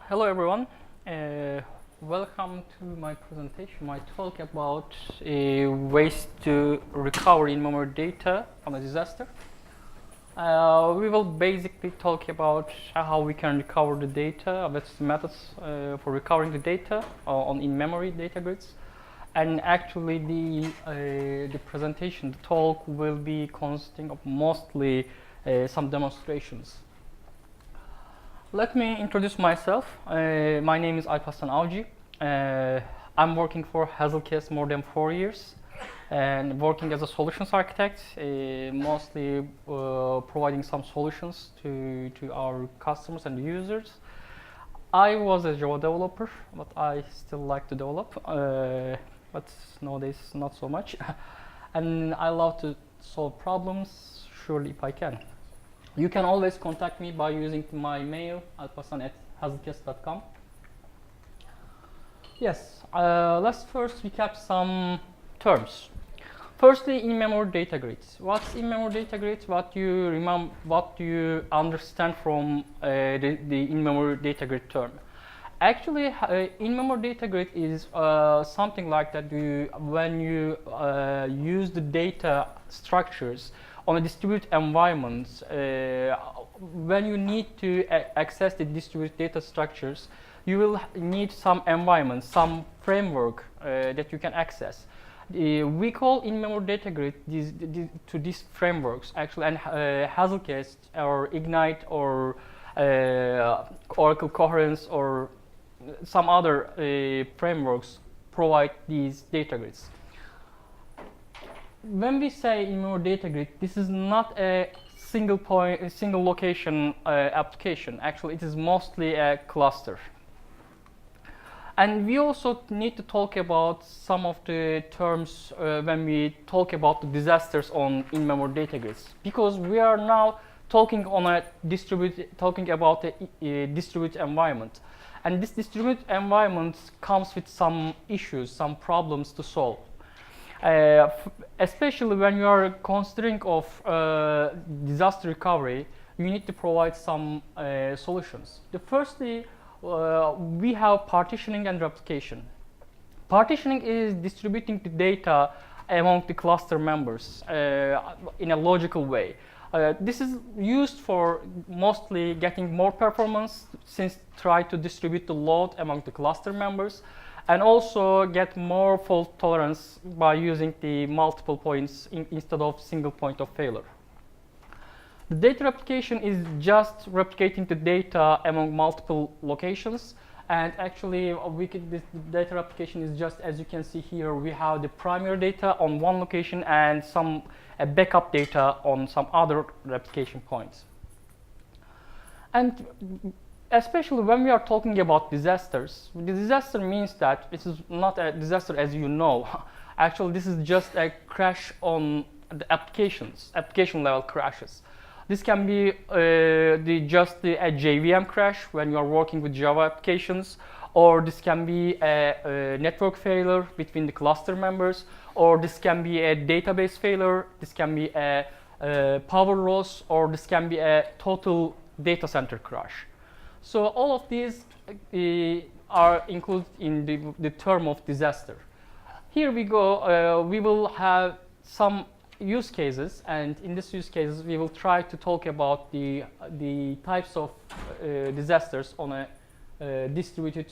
Hello everyone, welcome to my presentation, my talk about ways to recover in-memory data from a disaster. We will basically talk about how we can recover the data, what's the methods for recovering the data on in-memory data grids. And actually the presentation, the talk will be consisting of mostly some demonstrations. Let me introduce myself. My name is Alparslan Avcı. I'm working for Replicas more than 4 years and working as a solutions architect, mostly providing some solutions to our customers and users. I was a Java developer, but I still like to develop, but nowadays not so much. And I love to solve problems, surely if I can. You can always contact me by using my mail, alparslan@hazlkes.com. Yes, let's first recap some terms. Firstly, in-memory data grids. What's in-memory data grid? What do you remember? What do you understand from the in-memory data grid term? Actually, in-memory data grid is something like that. When you use the data structures on a distributed environment, when you need to access the distributed data structures, you will need some environment, some framework that you can access. We call in-memory data grid to these frameworks actually, and Hazelcast or Ignite or Oracle Coherence or some other frameworks provide these data grids. When we say in-memory data grid, this is not a single location application. Actually, it is mostly a cluster. And we also need to talk about some of the terms when we talk about the disasters on in-memory data grids, because we are now talking about a distributed environment, and this distributed environment comes with some issues, some problems to solve. Especially when you are considering of disaster recovery, you need to provide some solutions. Firstly, we have partitioning and replication. Partitioning is distributing the data among the cluster members in a logical way. This is used for mostly getting more performance, since try to distribute the load among the cluster members, and also get more fault tolerance by using the multiple points instead of single point of failure. The data replication is just replicating the data among multiple locations, and actually this data replication is just, as you can see here, we have the primary data on one location and some backup data on some other replication points. And especially when we are talking about disasters, the disaster means that this is not a disaster as you know. Actually, this is just a crash on the application level crashes. This can be just a JVM crash when you are working with Java applications, or this can be a network failure between the cluster members, or this can be a database failure, this can be a power loss, or this can be a total data center crash. So all of these are included in the term of disaster. Here we go, we will have some use cases, and in this use cases we will try to talk about the types of disasters on a distributed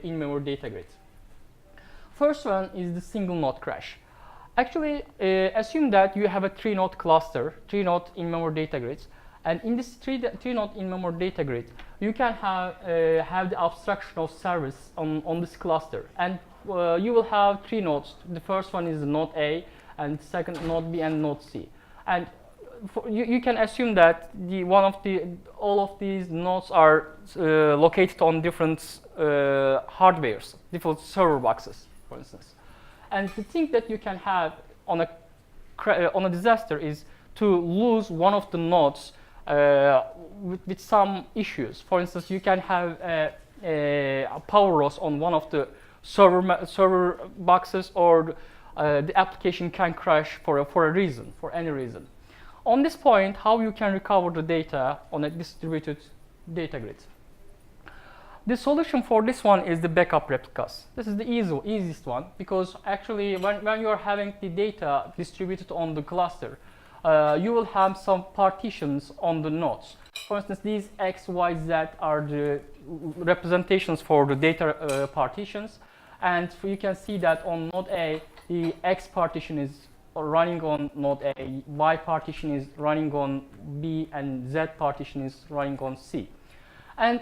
in-memory data grid. First one is the single node crash. Actually, assume that you have a 3-node cluster, 3-node in-memory data grids, and in this 3-node in-memory data grid, you can have the abstraction of service on this cluster, and you will have 3 nodes. The first one is node A, and second node B and node C. And you can assume that all of these nodes are located on different hardwares, different server boxes, for instance. And the thing that you can have on a disaster is to lose one of the nodes with some issues. For instance, you can have a power loss on one of the server boxes, or the application can crash for any reason. On this point, how you can recover the data on a distributed data grid? The solution for this one is the backup replicas. This is the easiest one because actually when you are having the data distributed on the cluster, you will have some partitions on the nodes. For instance, these X, Y, Z are the representations for the data partitions, and you can see that on node A, the X partition is running on node A, Y partition is running on B, and Z partition is running on C. And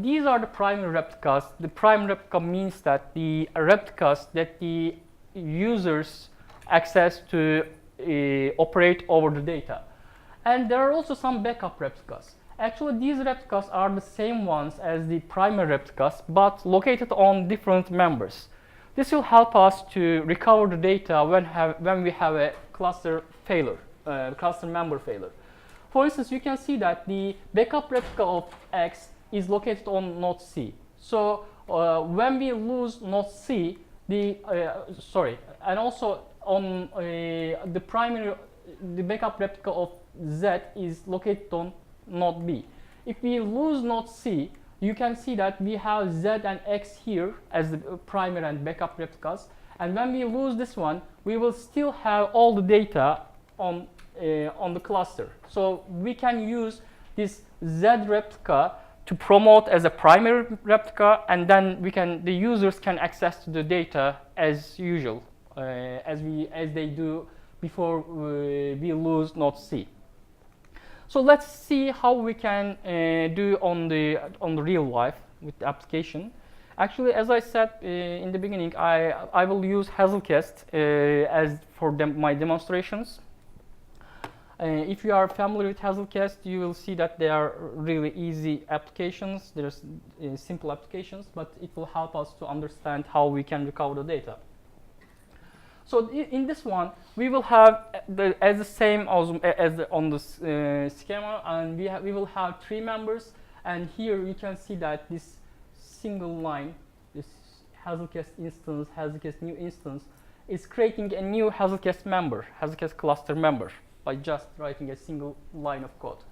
these are the primary replicas. The primary replica means that the replicas that the users access to operate over the data. And there are also some backup replicas. Actually, these replicas are the same ones as the primary replicas, but located on different members. This will help us to recover the data when we have a cluster failure, cluster member failure. For instance, you can see that the backup replica of X is located on node C. So when we lose node C, and also on the backup replica of Z is located on node B. If we lose node C, you can see that we have Z and X here as the primary and backup replicas. And when we lose this one, we will still have all the data on the cluster. So we can use this Z replica to promote as a primary replica, and then the users can access to the data as usual, as they do before we lose node C. So let's see how we can do on the real life with the application. Actually, as I said in the beginning, I will use Hazelcast as for my demonstrations. If you are familiar with Hazelcast, you will see that they are really easy applications. There's simple applications, but it will help us to understand how we can recover the data. So in this one, we will have as the same as on the schema, and we will have 3 members. And here you can see that this single line, this Hazelcast instance, Hazelcast new instance, is creating a new Hazelcast member, Hazelcast cluster member, by just writing a single line of code.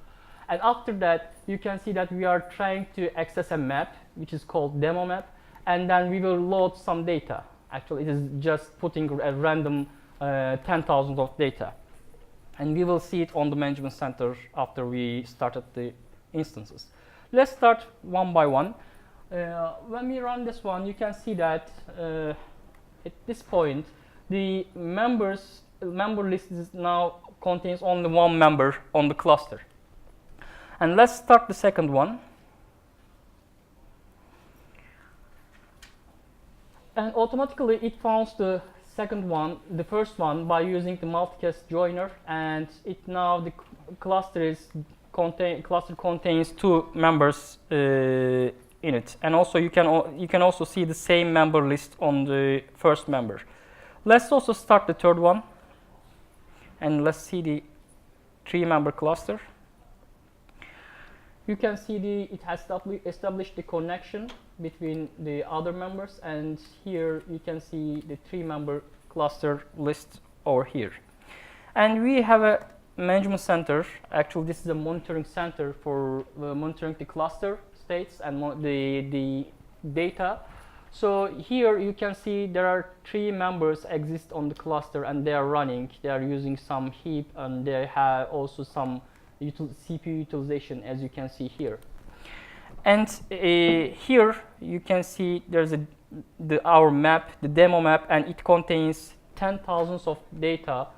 And after that, you can see that we are trying to access a map, which is called demo map, and then we will load some data. Actually, it is just putting a random 10,000 of data. And we will see it on the management center after we started the instances. Let's start one by one. When we run this one, you can see that at this point, the member list is now contains only one member on the cluster. And let's start the second one. And automatically it founds the first one by using the multicast joiner, and now the cluster contains 2 members in it. And also you can also see the same member list on the first member. Let's also start the third one, and let's see the 3-member cluster. You can see it has established the connection between the other members, and here you can see the 3-member cluster list over here. And we have a management center. Actually, this is a monitoring center for monitoring the cluster states and the data. So here you can see there are 3 members exist on the cluster, and they are running. They are using some heap, and they have also some CPU utilization, as you can see here. And here you can see there's our map, the demo map, and it contains 10,000 of data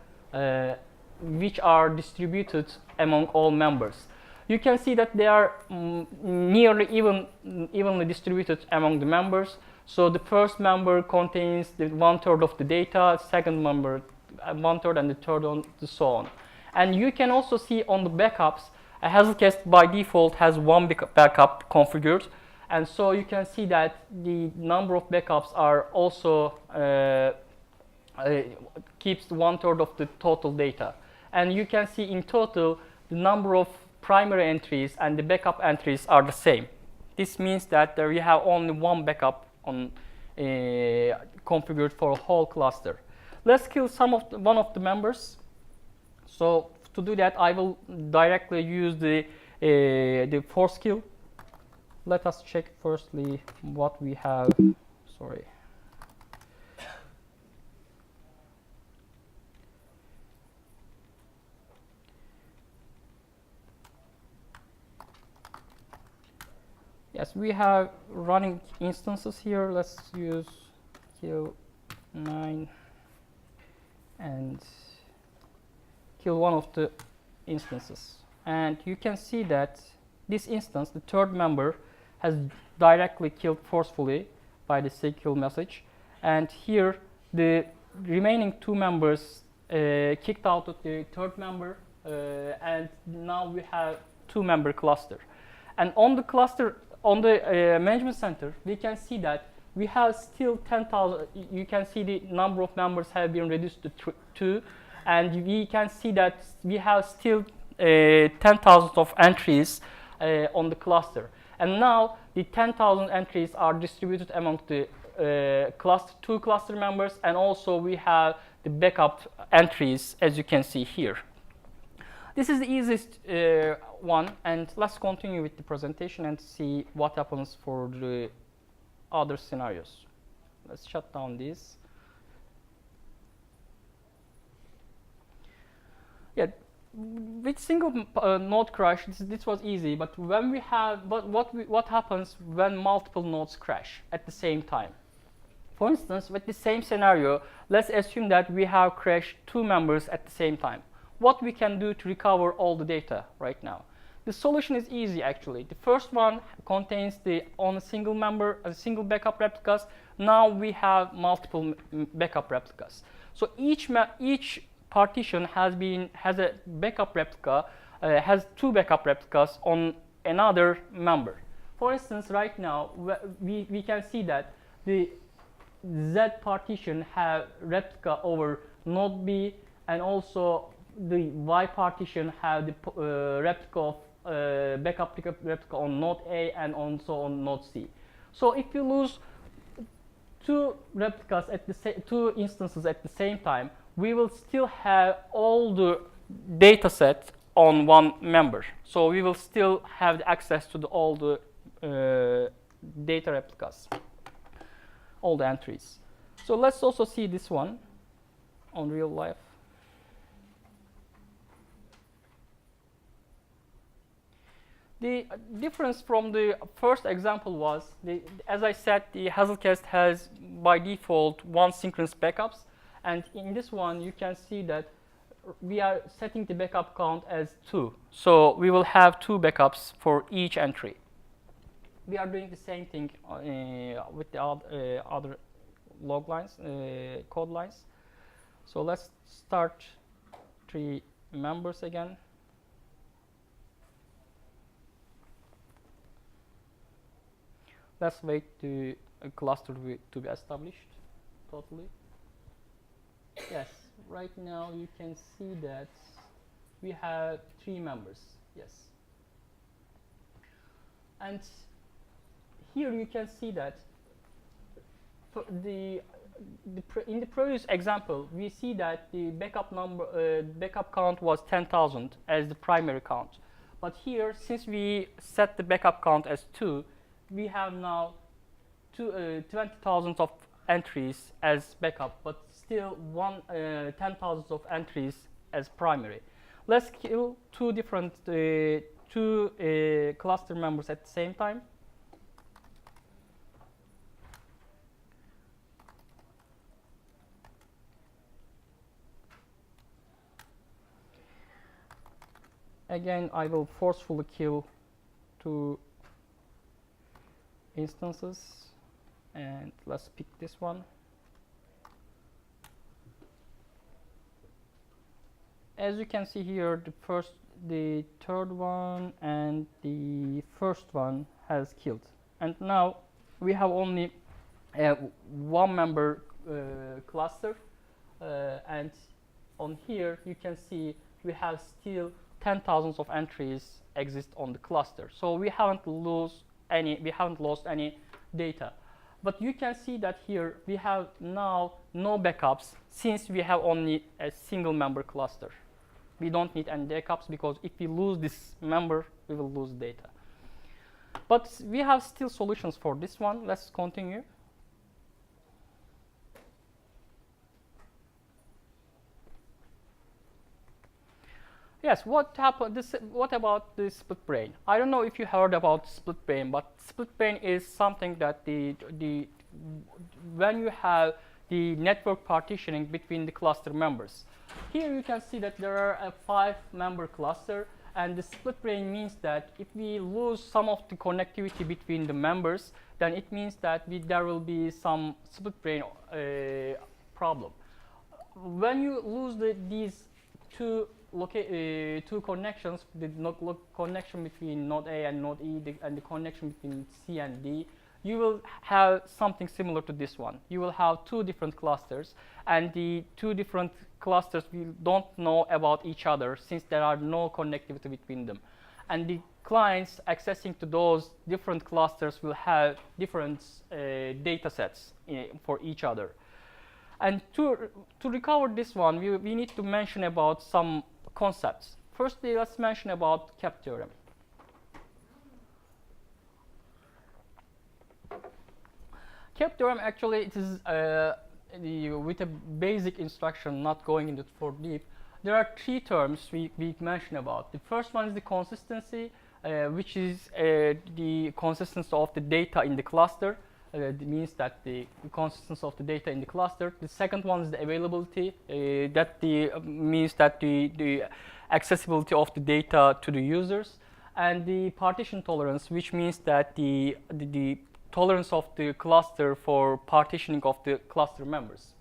which are distributed among all members. You can see that they are nearly evenly distributed among the members. So the first member contains the 1/3 of the data, second member 1/3, and the third one, and so on. And you can also see on the backups, a Hazelcast by default has 1 backup configured, and so you can see that the number of backups are also keeps 1/3 of the total data. And you can see in total the number of primary entries and the backup entries are the same. This means that there you have only 1 backup configured for a whole cluster. Let's kill one of the members. So to do that, I will directly use the force kill. Let us check firstly what we have. Sorry. Yes, we have running instances here. Let's use kill 9 and kill one of the instances. And you can see that this instance, the third member, has directly killed forcefully by the kill message. And here the remaining two members kicked out of the third member, and now we have two-member cluster. And on the cluster, on the management center, we can see that we have still 10,000. You can see the number of members have been reduced to 2, and we can see that we have still 10,000 of entries on the cluster. And now the 10,000 entries are distributed among the two cluster members, and also we have the backup entries, as you can see here. This is the easiest one, and let's continue with the presentation and see what happens for the other scenarios. Let's shut down this. Yeah, with single node crash, this was easy. But when we have, what happens when multiple nodes crash at the same time? For instance, with the same scenario, let's assume that we have crashed two members at the same time. What we can do to recover all the data right now? The solution is easy actually. The first one contains on a single member, a single backup replicas. Now we have multiple backup replicas. So each partition has a backup replica, has two backup replicas on another member. For instance, right now we can see that the Z partition have replica over node B, and also the Y partition have the replica of backup replica on node A and also on node C. So if you lose two replicas at the two instances at the same time, we will still have all the data set on one member. So we will still have the access to all the data replicas, all the entries. So let's also see this one on real life. The difference from the first example was, as I said, the Hazelcast has by default one synchronous backups, and in this one you can see that we are setting the backup count as 2. So we will have 2 backups for each entry. We are doing the same thing with the other log lines, code lines. So let's start 3 members again. Let's wait to a cluster to be established totally. Yes, right now you can see that we have 3 members. Yes. And here you can see that for in the previous example, we see that the backup count was 10,000 as the primary count. But here, since we set the backup count as 2, we have now 20,000 of entries as backup, but still 10,000 of entries as primary. Let's kill two different cluster members at the same time. Again, I will forcefully kill 2 instances, and let's pick this one. As you can see here, the third one and the first one has killed, and now we have only one member cluster, and on here you can see we have still 10,000 of entries exist on the cluster. So we haven't lost any data. But you can see that here we have now no backups, since we have only a single member cluster. We don't need any backups, because if we lose this member, we will lose data. But we have still solutions for this one. Let's continue. Yes, what happened? What about the split brain? I don't know if you heard about split brain, but split brain is something that when you have the network partitioning between the cluster members. Here you can see that there are a 5-member cluster, and the split brain means that if we lose some of the connectivity between the members, then it means that there will be some split brain problem. When you lose these two connections, the connection between node A and node E, and the connection between C and D, you will have something similar to this one. You will have 2 different clusters, and the 2 different clusters we don't know about each other since there are no connectivity between them. And the clients accessing to those different clusters will have different data sets for each other. And to recover this one, we need to mention about some concepts. Firstly, let's mention about cap theorem. Cap theorem, actually, it is with a basic instruction, not going into for deep. There are 3 terms we mention about. The first one is the consistency, which is the consistency of the data in the cluster. It means that the consistency of the data in the cluster. The second one is the availability. Means that the accessibility of the data to the users, and the partition tolerance, which means that the tolerance of the cluster for partitioning of the cluster members.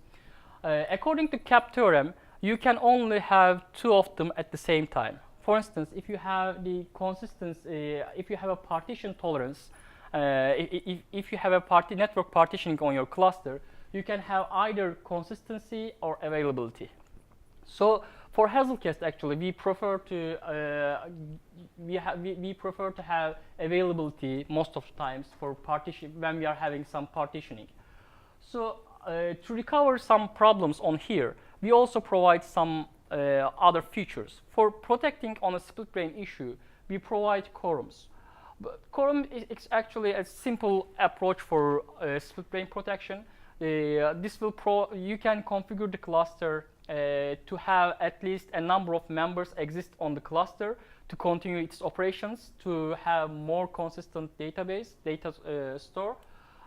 According to cap theorem, you can only have 2 of them at the same time. For instance, if you have the consistency, if you have a partition tolerance, if you have a network partitioning on your cluster, you can have either consistency or availability. So for Hazelcast, actually, we prefer to have availability most of the times for partition when we are having some partitioning. So to recover some problems on here, we also provide some other features. For protecting on a split brain issue, we provide quorums. But quorum is actually a simple approach for split brain protection. You can configure the cluster to have at least a number of members exist on the cluster to continue its operations, to have more consistent data store.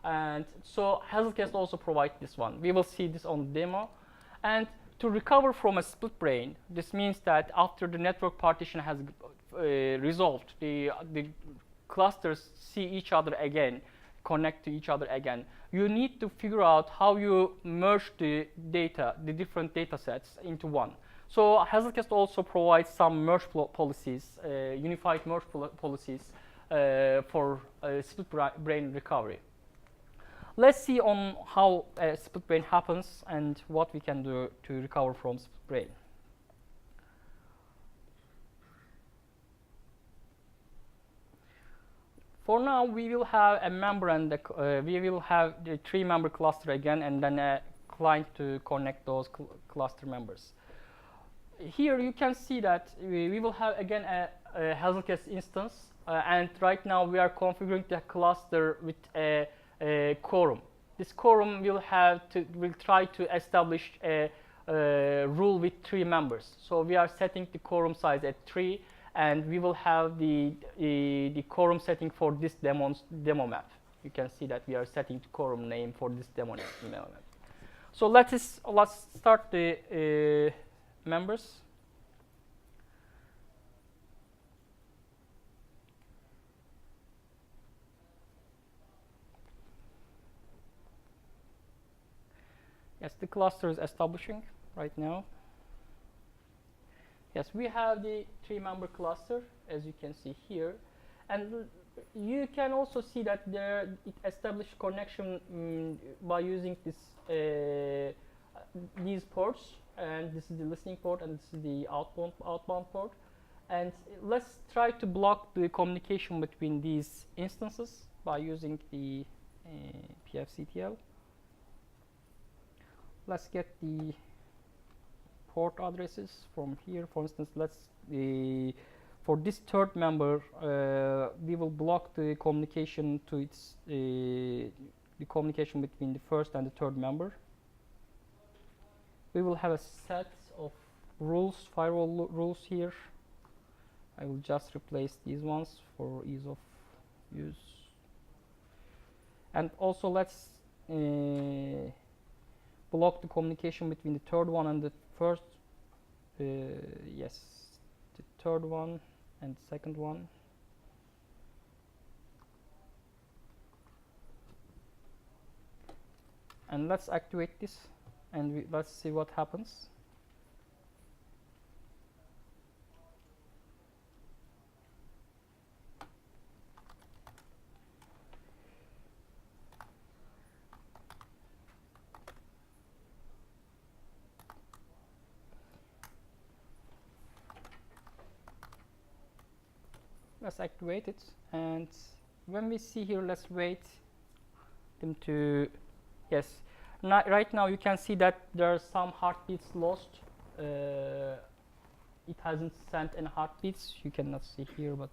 And so Hazelcast also provides this one. We will see this on the demo. And to recover from a split brain, this means that after the network partition has resolved, the clusters see each other again, connect to each other again. You need to figure out how you merge the different data sets into one. So Hazelcast also provides some merge policies, unified merge policies for split brain recovery. Let's see on how split brain happens and what we can do to recover from split brain. For now, we will have a member and we will have the 3-member cluster again, and then a client to connect those cluster members. Here you can see that we will have again a Hazelcast instance, and right now we are configuring the cluster with a quorum. This quorum will try to establish a rule with 3 members. So we are setting the quorum size at 3. And we will have the quorum setting for this demo map. You can see that we are setting the quorum name for this demo map. So let's start the members. Yes, the cluster is establishing right now. Yes, we have the 3-member cluster, as you can see here. And you can also see that it established connection by using these ports. And this is the listening port, and this is the outbound port. And let's try to block the communication between these instances by using the PFCTL. Let's get the port addresses from here. For instance, let's for this third member, we will block the communication to its the communication between the first and the third member. We will have a set of rules, firewall rules here. I will just replace these ones for ease of use. And also let's block the communication between the third one and the first. Yes, the third one and the second one. And let's activate this, and let's see what happens. Let's activate it, and when we see here, let's wait them to, yes, right now you can see that there are some heartbeats lost. It hasn't sent any heartbeats, you cannot see here, but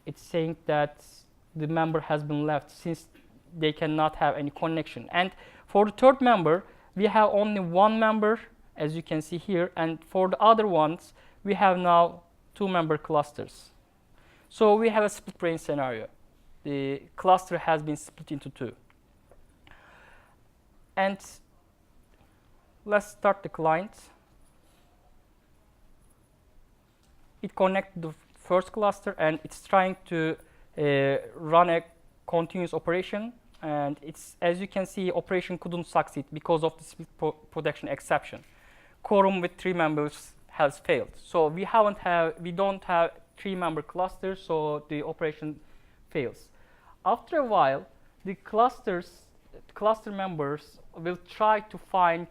it's saying that the member has been left since they cannot have any connection. And for the third member, we have only one member, as you can see here, and for the other ones we have now two member clusters. So we have a split brain scenario. The cluster has been split into two. And let's start the client. It connected the first cluster, and it's trying to run a continuous operation. And it's, as you can see, operation couldn't succeed because of the split protection exception. Quorum with three members has failed. So we don't have three-member cluster, so the operation fails. After a while, the cluster members will try to find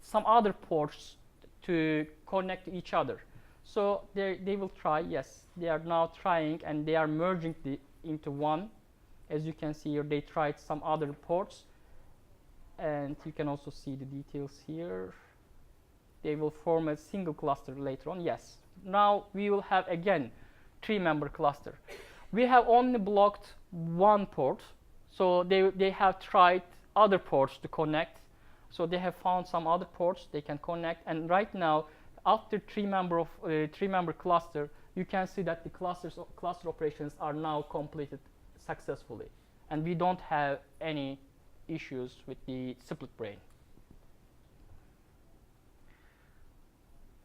some other ports to connect to each other. So they will try, yes, they are now trying, and they are merging into one. As you can see here, they tried some other ports, and you can also see the details here. They will form a single cluster later on, yes. Now we will have again three-member cluster. We have only blocked one port, so they have tried other ports to connect. So they have found some other ports they can connect, and right now, after three-member cluster, you can see that the cluster operations are now completed successfully, and we don't have any issues with the split brain.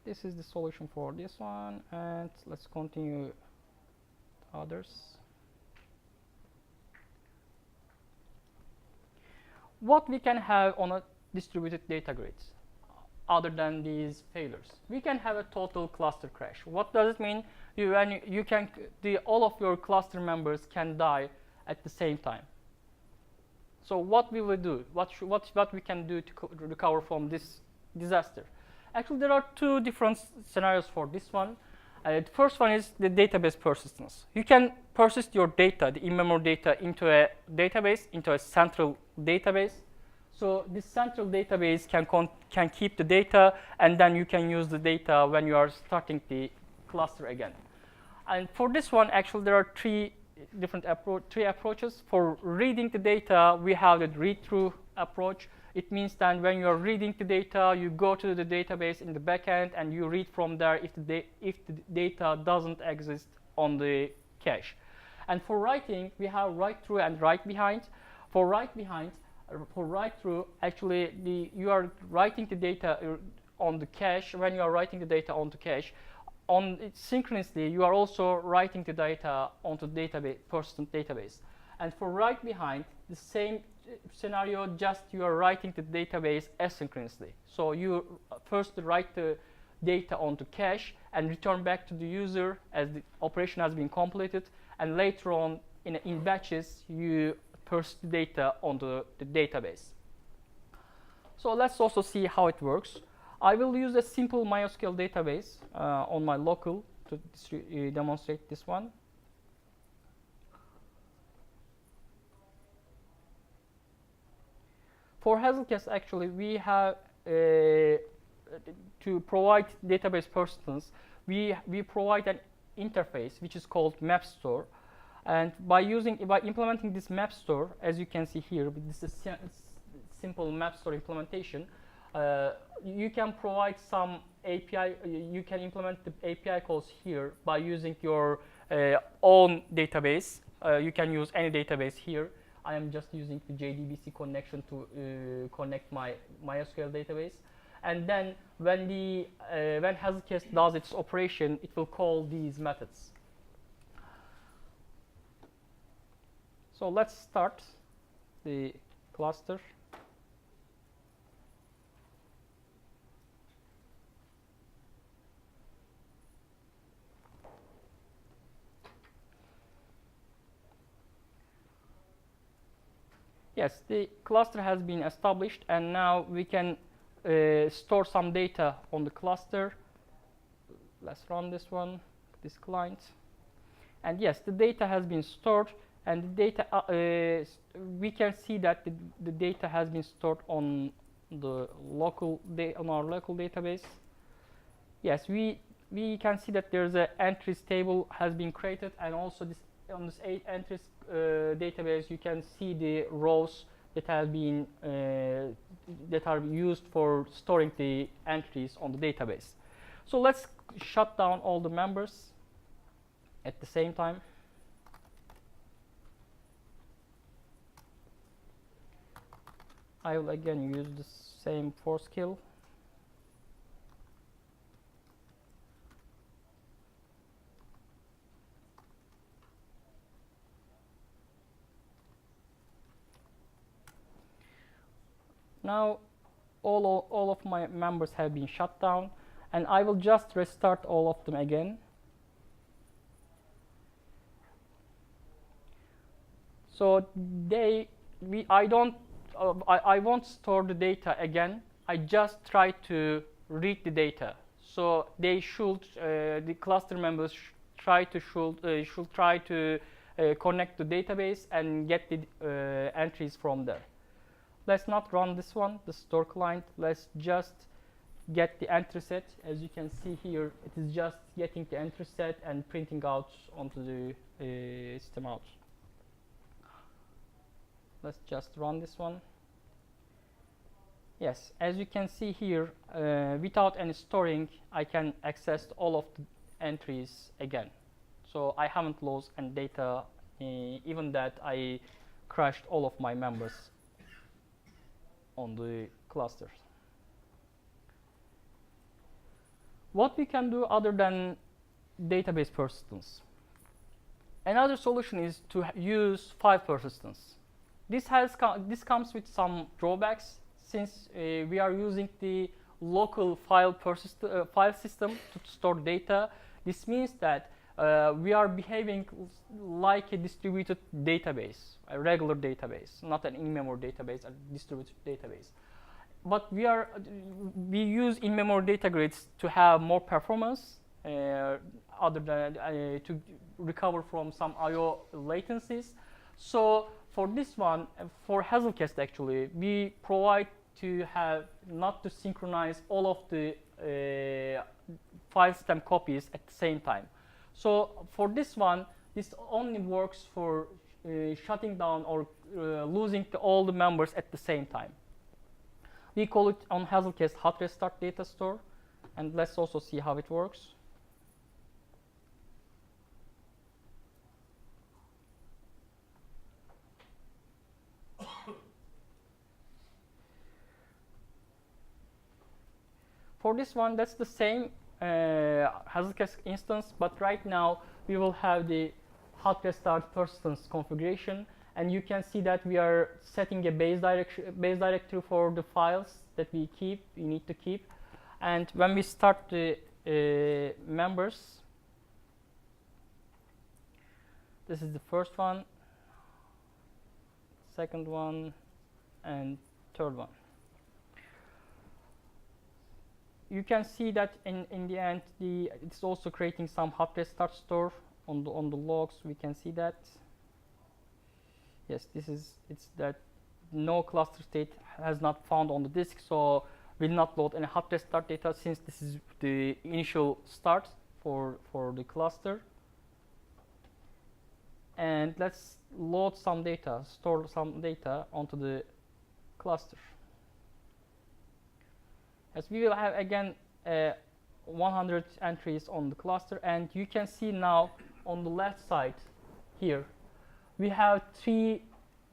This is the solution for this one, and let's continue others. What we can have on a distributed data grid other than these failures? We can have a total cluster crash. What does it mean? All of your cluster members can die at the same time. So what we will do? What we can do to recover from this disaster? Actually, there are two different scenarios for this one. The first one is the database persistence. You can persist your data, the in-memory data, into a database, into a central database. So this central database can keep the data, and then you can use the data when you are starting the cluster again. And for this one, actually, there are three approaches. For reading the data, we have the read-through approach. It means that when you are reading the data, you go to the database in the backend and you read from there if the data doesn't exist on the cache. And for writing, we have write-through and write-behind. For write-through, actually, you are writing the data on the cache. When you are writing the data onto cache, synchronously, you are also writing the data onto the persistent database. And for write-behind, the same scenario, just you are writing the database asynchronously. So you first write the data onto cache and return back to the user as the operation has been completed, and later on in batches you persist the data onto the database. So let's also see how it works. I will use a simple MySQL database on my local to demonstrate this one. For Hazelcast, actually, we have to provide database persistence. we provide an interface which is called map store, and by implementing this map store, as you can see here, this is a simple map store implementation. You can provide some API. You can implement the API calls here by using your own database. You can use any database here. I am just using the JDBC connection to connect my MySQL database. And then when Hazelcast does its operation, it will call these methods. So let's start the cluster. Yes, the cluster has been established, and now we can store some data on the cluster. Let's run this one, this client. And yes, the data has been stored, and the data we can see that the data has been stored on the local on our local database. Yes, we can see that there's an entries table has been created, and also this on this 8 entries database you can see the rows that have been that are used for storing the entries on the database. So let's shut down all the members at the same time. I will again use the same for skill. Now all of my members have been shut down, and I will just restart all of them again. So I won't store the data again. I just try to read the data. So they should the cluster members should try to connect the database and get the entries from there. Let's not run this one, the store client. Let's just get the entry set. As you can see here, it is just getting the entry set and printing out onto the system out. Let's just run this one. Yes, as you can see here, without any storing, I can access all of the entries again. So I haven't lost any data, even that I crashed all of my members on the cluster. What we can do other than database persistence? Another solution is to use file persistence. This comes with some drawbacks, since we are using the local file system to store data. This means that we are behaving like a distributed database, a regular database, not an in-memory database, a distributed database. But we use in-memory data grids to have more performance, other than to recover from some I/O latencies. So for this one, for Hazelcast actually, we provide to have not to synchronize all of the file system copies at the same time. So for this one, this only works for shutting down or losing all the members at the same time. We call it on Hazelcast hot restart data store, and let's also see how it works. For this one, that's the same Hazelcast instance, but right now we will have the hot restart persistence configuration, and you can see that we are setting a base directory for the files that we need to keep. And when we start the members, this is the first one, second one, and third one. You can see that in the end, it's also creating some hot restart store on the logs. We can see that. Yes, it's that no cluster state has not found on the disk, so will not load any hot restart data, since this is the initial start for the cluster. And let's load some data, store some data onto the cluster. As we will have again 100 entries on the cluster, and you can see now on the left side here we have 3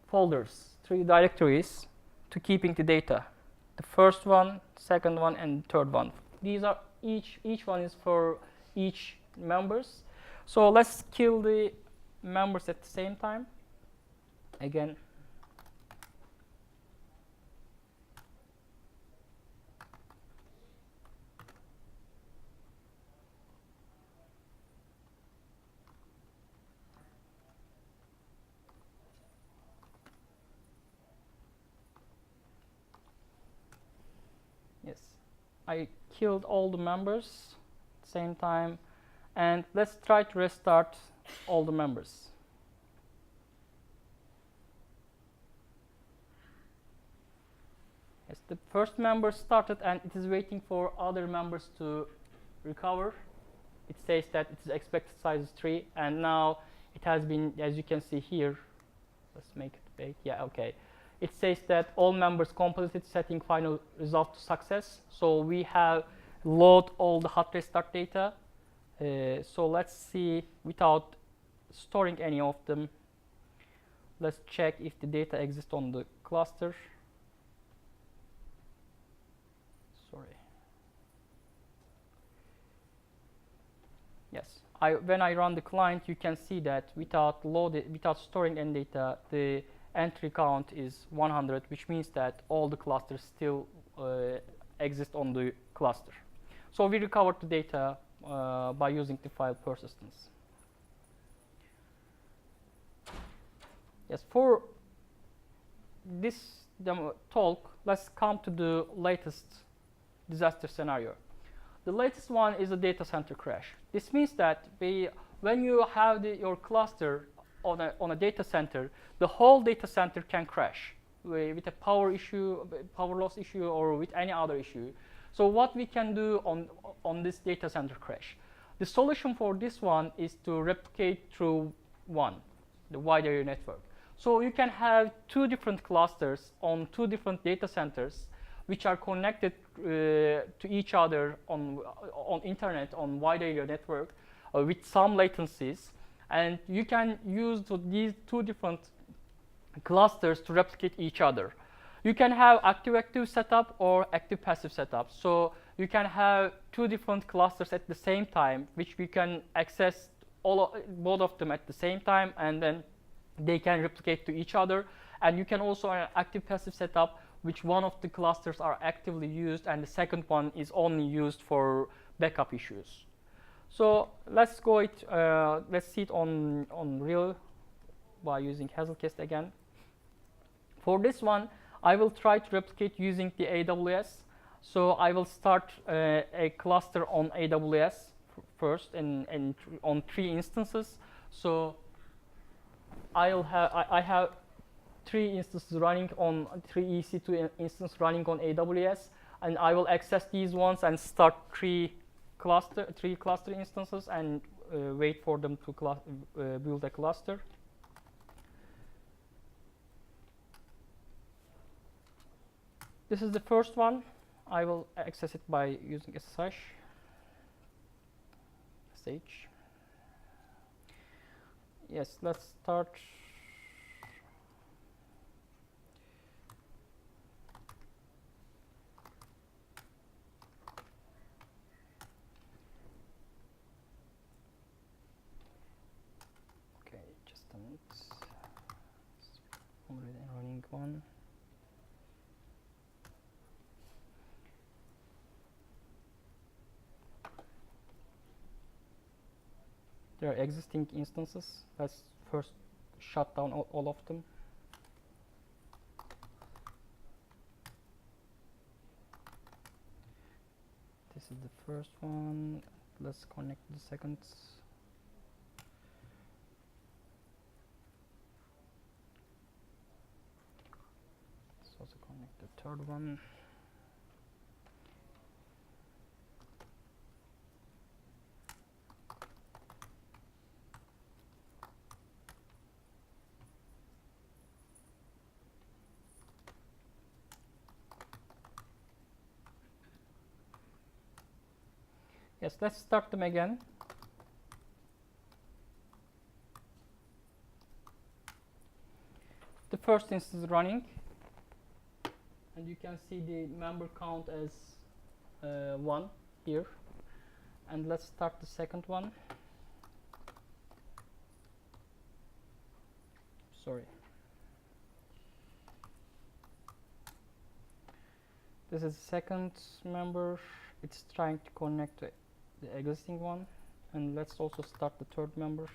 folders, 3 directories to keeping the data. The first one, second one, and third one. These are each one is for each members. So let's kill the members at the same time. Again, yes, I killed all the members at the same time, and let's try to restart all the members. Yes, the first member started and it is waiting for other members to recover. It says that its expected size is 3, and now it has been, as you can see here, let's make it big. Yeah, okay. It says that all members completed, setting final result to success. So we have load all the hot restart data. So let's see, without storing any of them, let's check if the data exists on the cluster. Sorry. Yes, when I run the client, you can see that without storing any data, the entry count is 100, which means that all the clusters still exist on the cluster. So we recovered the data by using the file persistence. Yes, for this demo talk, let's come to the latest disaster scenario. The latest one is a data center crash. This means that when you have your cluster on a data center, the whole data center can crash with a power issue, power loss issue, or with any other issue. So what we can do on this data center crash? The solution for this one is to replicate through the wide area network. So you can have 2 different clusters on 2 different data centers, which are connected to each other on internet, on wide area network, with some latencies. And you can use these 2 different clusters to replicate each other. You can have active-active setup or active-passive setup. So you can have 2 different clusters at the same time, which we can access both of them at the same time, and then they can replicate to each other. And you can also have an active-passive setup, which one of the clusters are actively used and the second one is only used for backup issues. So let's see it on real by using Hazelcast again. For this one, I will try to replicate using the AWS. So I will start a cluster on AWS first and on 3 instances. So I have 3 instances running on 3 EC2 instances running on AWS, and I will access these ones and start 3 cluster instances and wait for them to build a cluster. This is the first one. I will access it by using SSH. Yes, let's start. Okay, just a minute. Already running one. There are existing instances. Let's first shut down all of them. This is the first one. Let's connect the second. Let's also connect the third one. Yes, let's start them again. The first instance is running, and you can see the member count as 1 here. And let's start the second one. Sorry. This is the second member. It's trying to connect to the existing one. And let's also start the third member.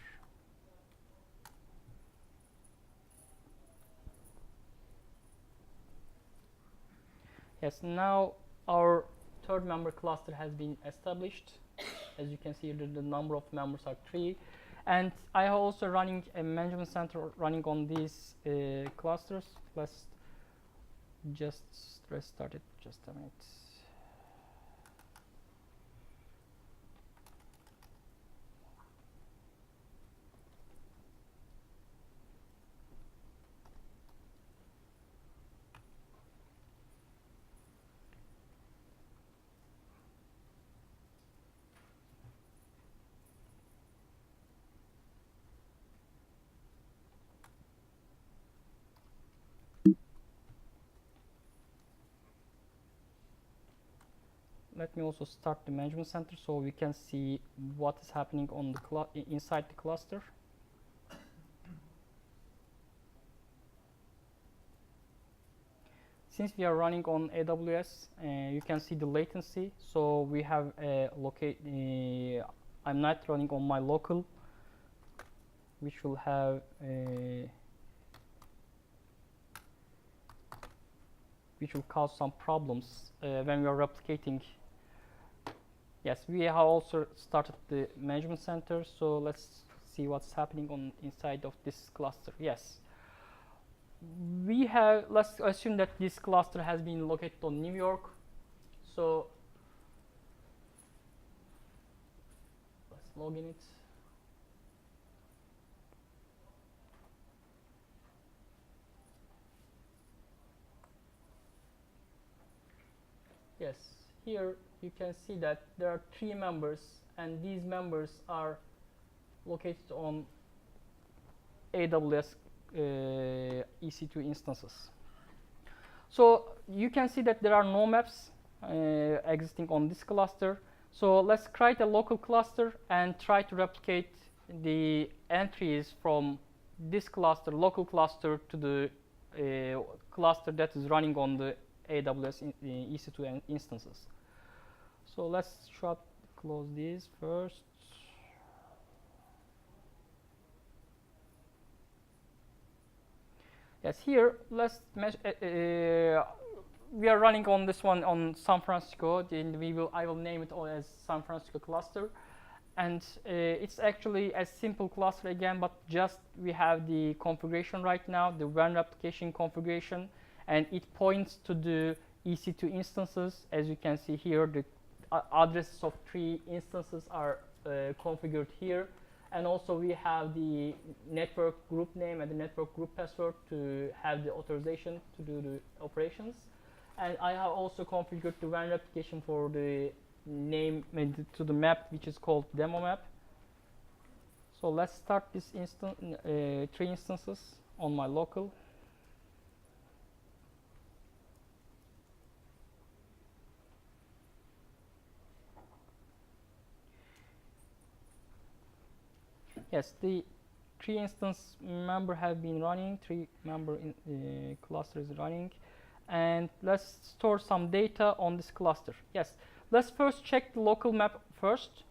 Yes, now our third member cluster has been established. As you can see, the number of members are 3. And I have also running a management center running on these clusters. Let's just restart it just a minute. Let me also start the management center so we can see what is happening on the inside the cluster. Since we are running on AWS, you can see the latency. So we have I'm not running on my local, which will have which will cause some problems when we are replicating. Yes, we have also started the management center, so let's see what's happening on inside of this cluster. Yes, let's assume that this cluster has been located on New York. So let's log in it. Yes, here you can see that there are 3 members, and these members are located on AWS EC2 instances. So you can see that there are no maps existing on this cluster. So let's create a local cluster and try to replicate the entries from this cluster, local cluster, to the cluster that is running on the AWS EC2 instances. So let's close these first. Yes, here we are running on this one on San Francisco. Then I will name it all as San Francisco cluster, and it's actually a simple cluster again, but just we have the configuration right now, the one replication configuration, and it points to the EC2 instances. As you can see here, the addresses of 3 instances are configured here. And also we have the network group name and the network group password to have the authorization to do the operations. And I have also configured the WAN replication for the name to the map, which is called demo map. So let's start this 3 instances on my local. Yes, the 3 instance member have been running, 3 member cluster is running, and let's store some data on this cluster. Yes, let's first check the local map first.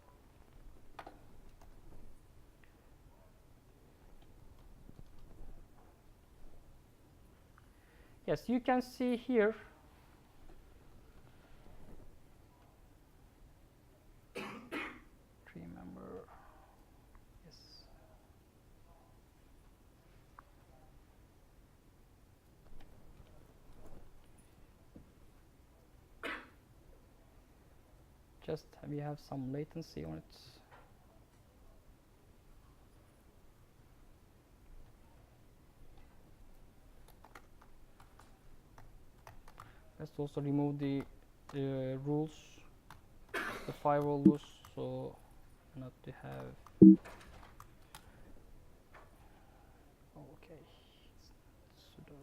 Yes, you can see here member. Yes. Just we have some latency on it. Let's also remove the rules, the firewall rules. also not to have. Okay. Sudo.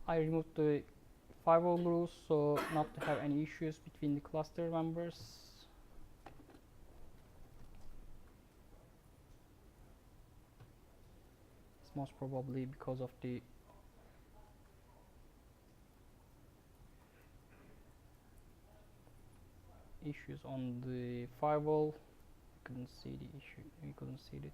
I removed the firewall rules so not to have any issues between the cluster members. It's most probably because of the issues on the firewall. You couldn't see the issue. You couldn't see it.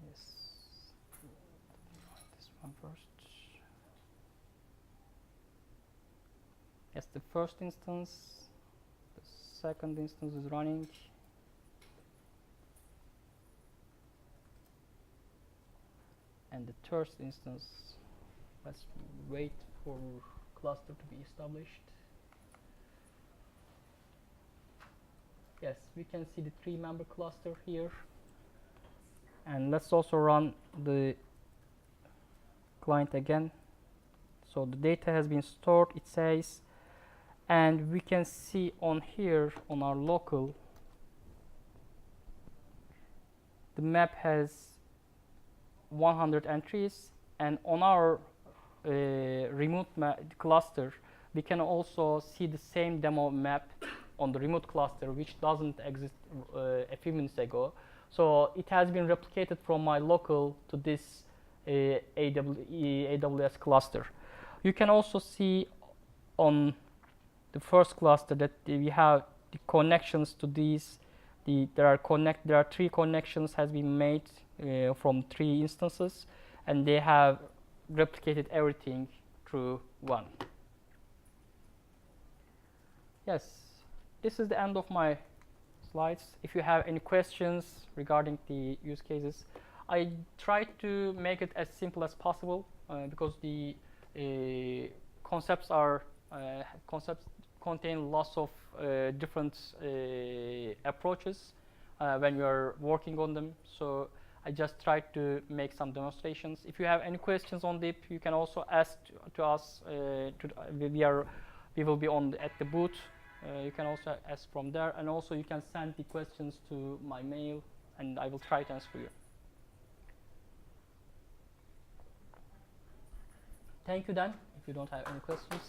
Yes. This one first. Yes, the first instance. The second instance is running. And the third instance, let's wait for cluster to be established. Yes, we can see the 3-member cluster here. And let's also run the client again. So the data has been stored, it says, and we can see on here on our local, the map has 100 entries, and on our remote cluster we can also see the same demo map on the remote cluster, which doesn't exist a few minutes ago. So it has been replicated from my local to this AWS cluster. You can also see on the first cluster that we have the connections to these. There are 3 connections has been made from 3 instances, and they have replicated everything through one. Yes, this is the end of my slides. If you have any questions regarding the use cases, I tried to make it as simple as possible because the concepts contain lots of different approaches when you are working on them. So I just tried to make some demonstrations. If you have any questions on DIP, you can also ask to us. We will be at the booth. You can also ask from there, and also you can send the questions to my mail, and I will try to answer you. Thank you, Dan. If you don't have any questions.